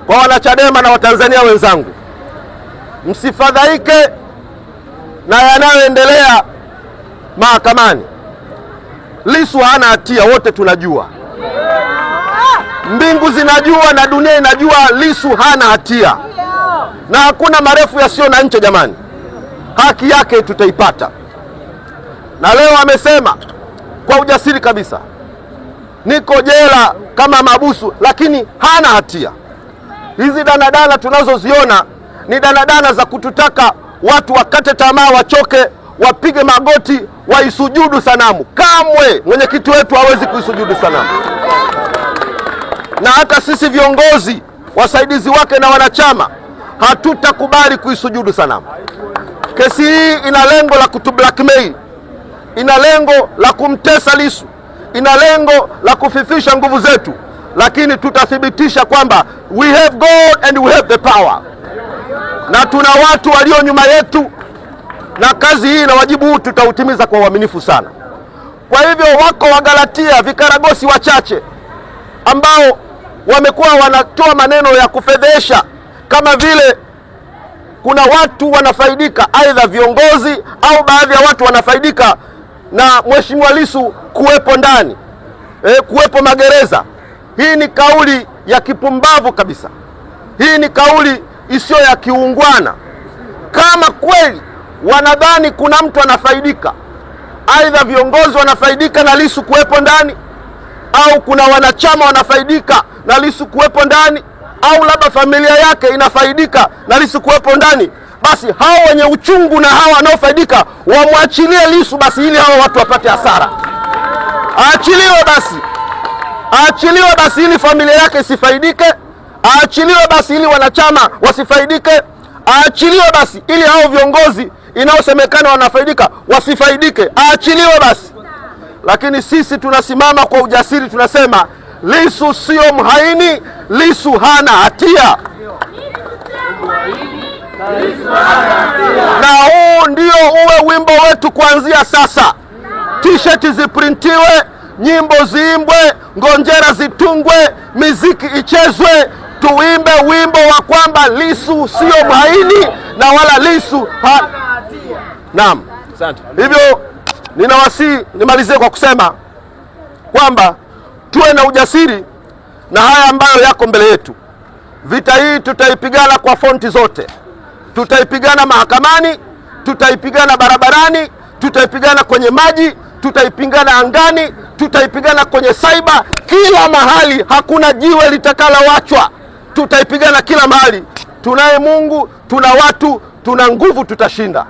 Kwa wanachadema na Watanzania wenzangu, msifadhaike na yanayoendelea mahakamani. Lissu hana hatia, wote tunajua. Mbingu zinajua na dunia inajua Lissu hana hatia. Na hakuna marefu yasiyo na ncha jamani. Haki yake tutaipata. Na leo amesema kwa ujasiri kabisa, niko jela kama mabusu, lakini hana hatia. Hizi danadana tunazoziona ni danadana za kututaka watu wakate tamaa, wachoke, wapige magoti, waisujudu sanamu. Kamwe mwenyekiti wetu hawezi kuisujudu sanamu. Na hata sisi viongozi, wasaidizi wake na wanachama hatutakubali kuisujudu sanamu. Kesi hii ina lengo la kutublackmail, ina lengo la kumtesa Lissu, ina lengo la kufifisha nguvu zetu, lakini tutathibitisha kwamba we have God and we have the power, na tuna watu walio nyuma yetu, na kazi hii na wajibu huu tutautimiza kwa uaminifu sana. Kwa hivyo wako Wagalatia vikaragosi wachache ambao wamekuwa wanatoa maneno ya kufedhesha, kama vile kuna watu wanafaidika, aidha viongozi au baadhi ya watu wanafaidika na Mheshimiwa Lissu kuwepo ndani, kuwepo magereza. Hii ni kauli ya kipumbavu kabisa. Hii ni kauli isiyo ya kiungwana. Kama kweli wanadhani kuna mtu anafaidika, aidha viongozi wanafaidika na Lissu kuwepo ndani, au kuna wanachama wanafaidika na Lissu kuwepo ndani, au labda familia yake inafaidika na Lissu kuwepo ndani, basi hao wenye uchungu na hao wanaofaidika wamwachilie Lissu basi, ili hao watu wapate hasara. Aachiliwe basi ili familia yake isifaidike. Aachiliwe basi ili wanachama wasifaidike. Aachiliwe basi ili hao viongozi inaosemekana wanafaidika wasifaidike. Aachiliwe basi. Lakini sisi tunasimama kwa ujasiri, tunasema Lissu sio mhaini, Lissu hana hatia. Na huu ndio uwe wimbo wetu kuanzia sasa. T-shirt ziprintiwe, nyimbo ziimbwe, ngonjera zitungwe, miziki ichezwe, tuimbe wimbo wa kwamba Lissu sio mhaini na wala Lissu hana hatia. Naam. Asante. Hivyo ninawasihi nimalizie kwa kusema kwamba tuwe na ujasiri na haya ambayo yako mbele yetu. Vita hii tutaipigana kwa fonti zote. Tutaipigana mahakamani, tutaipigana barabarani, tutaipigana kwenye maji, tutaipigana angani, tutaipigana kwenye cyber, kila mahali. Hakuna jiwe litakalowachwa. Tutaipigana kila mahali. Tunaye Mungu, tuna watu, tuna nguvu, tutashinda.